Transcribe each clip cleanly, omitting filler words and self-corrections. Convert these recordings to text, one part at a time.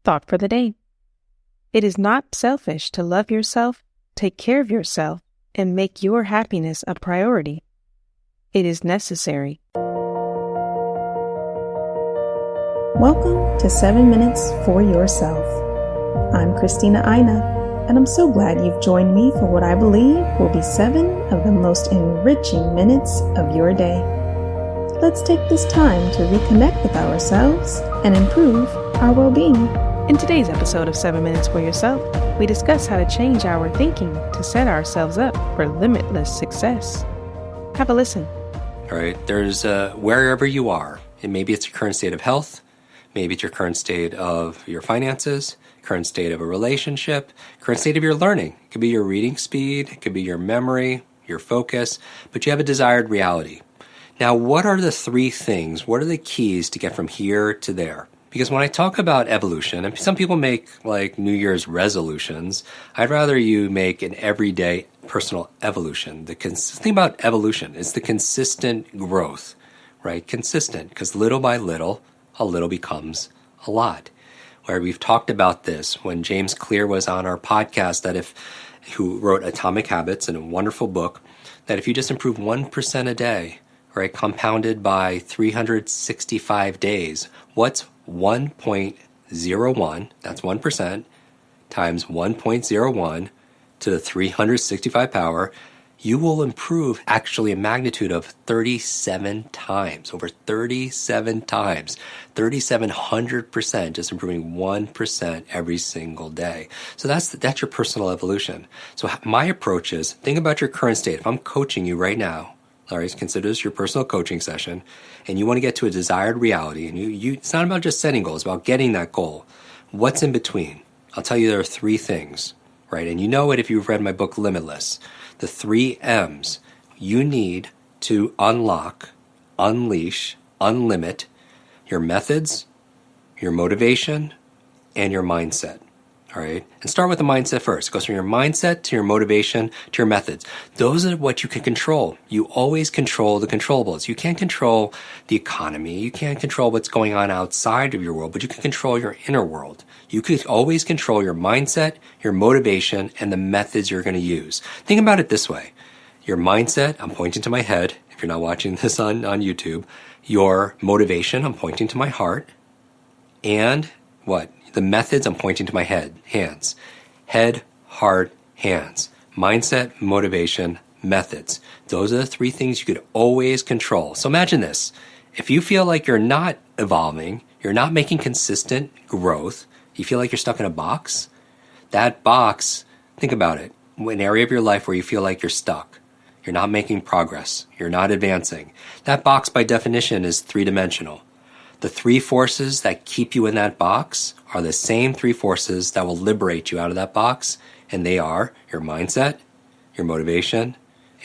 Thought for the day. It is not selfish to love yourself, take care of yourself, and make your happiness a priority. It is necessary. Welcome to 7 Minutes for Yourself. I'm Christina Aina, and I'm so glad you've joined me for what I believe will be 7 of the most enriching minutes of your day. Let's take this time to reconnect with ourselves and improve our well-being. In today's episode of 7 Minutes for Yourself, we discuss how to change our thinking to set ourselves up for limitless success. Have a listen. All right, there's wherever you are, and maybe it's your current state of health, maybe it's your current state of your finances, current state of a relationship, current state of your learning. It could be your reading speed, it could be your memory, your focus, but you have a desired reality. Now, what are the 3 things? What are the keys to get from here to there? Because when I talk about evolution, and some people make like New Year's resolutions, I'd rather you make an everyday personal evolution. The thing about evolution is the consistent growth, right? Consistent, because little by little, a little becomes a lot. Where we've talked about this when James Clear was on our podcast, who wrote Atomic Habits in a wonderful book, that if you just improve 1% a day, right, compounded by 365 days, what's 1.01, that's 1%, times 1.01 to the 365 power, you will improve actually a magnitude of 37 times, over 37 times, 3,700%, just improving 1% every single day. So that's your personal evolution. So my approach is, think about your current state. If I'm coaching you right now, all right, consider this your personal coaching session, and you want to get to a desired reality, and it's not about just setting goals, it's about getting that goal. What's in between? I'll tell you there are 3 things, right? And you know it if you've read my book, Limitless. The 3 M's. You need to unlock, unleash, unlimit your methods, your motivation, and your mindset. All right. And start with the mindset first. It goes from your mindset to your motivation to your methods. Those are what you can control. You always control the controllables. You can't control the economy. You can't control what's going on outside of your world, but you can control your inner world. You can always control your mindset, your motivation, and the methods you're going to use. Think about it this way. Your mindset, I'm pointing to my head. If you're not watching this on YouTube, your motivation, I'm pointing to my heart. And what? The methods, I'm pointing to my hands. Head, heart, hands. Mindset, motivation, methods. Those are the 3 things you could always control. So imagine this. If you feel like you're not evolving, you're not making consistent growth, you feel like you're stuck in a box, that box, think about it, an area of your life where you feel like you're stuck. You're not making progress. You're not advancing. That box, by definition, is 3-dimensional. The 3 forces that keep you in that box are the same 3 forces that will liberate you out of that box, and they are your mindset, your motivation,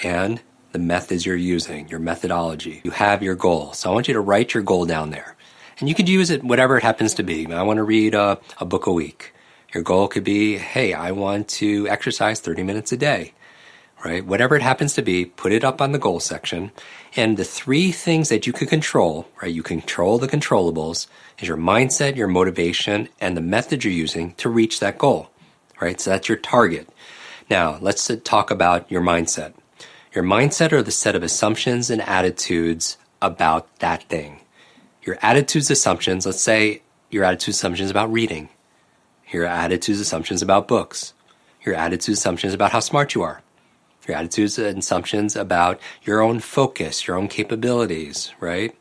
and the methods you're using, your methodology. You have your goal. So I want you to write your goal down there. And you could use it whatever it happens to be. I want to read a book a week. Your goal could be, hey, I want to exercise 30 minutes a day. Right? Whatever it happens to be, put it up on the goal section. And the 3 things that you can control, right? You control the controllables, is your mindset, your motivation, and the method you're using to reach that goal, right? So that's your target. Now, let's talk about your mindset. Your mindset are the set of assumptions and attitudes about that thing. Your attitudes, assumptions, let's say your attitudes, assumptions about reading. Your attitudes, assumptions about books. Your attitudes, assumptions about how smart you are. Your attitudes and assumptions about your own focus, your own capabilities, right?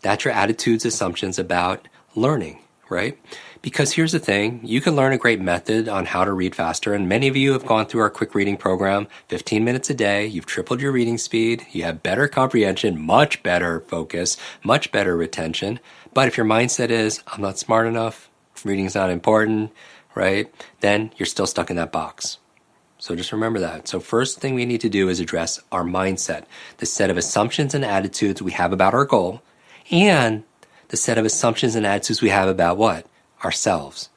That's your attitudes, assumptions about learning, right? Because here's the thing, you can learn a great method on how to read faster, and many of you have gone through our quick reading program, 15 minutes a day, you've tripled your reading speed, you have better comprehension, much better focus, much better retention. But if your mindset is, I'm not smart enough, reading's not important, right? Then you're still stuck in that box. So just remember that. So first thing we need to do is address our mindset, the set of assumptions and attitudes we have about our goal, and the set of assumptions and attitudes we have about what? Ourselves,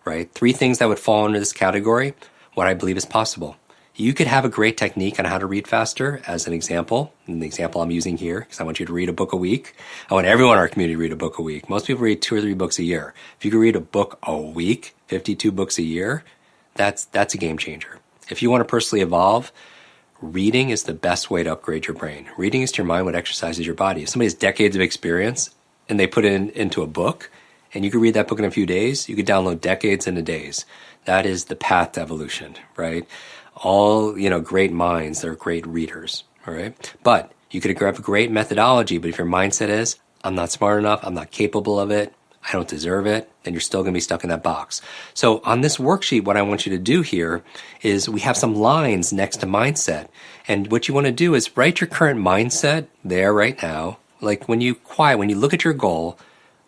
right? 3 things that would fall under this category, what I believe is possible. You could have a great technique on how to read faster as an example. And the example I'm using here, because I want you to read a book a week. I want everyone in our community to read a book a week. Most people read 2 or 3 books a year. If you could read a book a week, 52 books a year, that's a game changer. If you want to personally evolve, reading is the best way to upgrade your brain. Reading is to your mind what exercises your body. If somebody has decades of experience and they put it into a book, and you could read that book in a few days, you could download decades into days. That is the path to evolution, right? All, great minds, they're great readers, all right? But you could have a great methodology, but if your mindset is, I'm not smart enough, I'm not capable of it, I don't deserve it, then you're still going to be stuck in that box. So on this worksheet, what I want you to do here is we have some lines next to mindset. And what you want to do is write your current mindset there right now. Like when you look at your goal,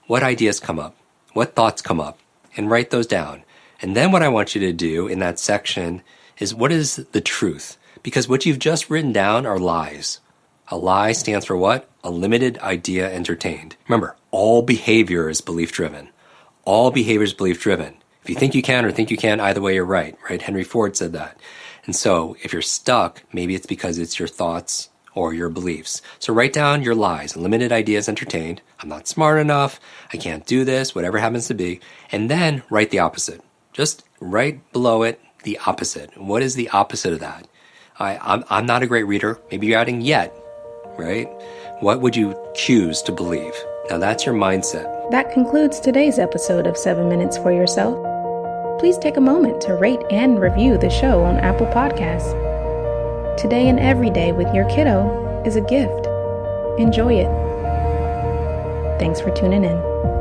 what ideas come up? What thoughts come up? And write those down. And then what I want you to do in that section is what is the truth? Because what you've just written down are lies. A lie stands for what? A limited idea entertained. Remember, all behavior is belief-driven. All behavior is belief-driven. If you think you can or think you can, either way you're right? Henry Ford said that. And so if you're stuck, maybe it's because it's your thoughts or your beliefs. So write down your lies. Limited ideas entertained. I'm not smart enough. I can't do this, whatever happens to be. And then write the opposite. Just right below it, the opposite. What is the opposite of that? I'm not a great reader. Maybe you're adding yet, right? What would you choose to believe? Now that's your mindset. That concludes today's episode of 7 Minutes for Yourself. Please take a moment to rate and review the show on Apple Podcasts. Today and every day with your kiddo is a gift. Enjoy it. Thanks for tuning in.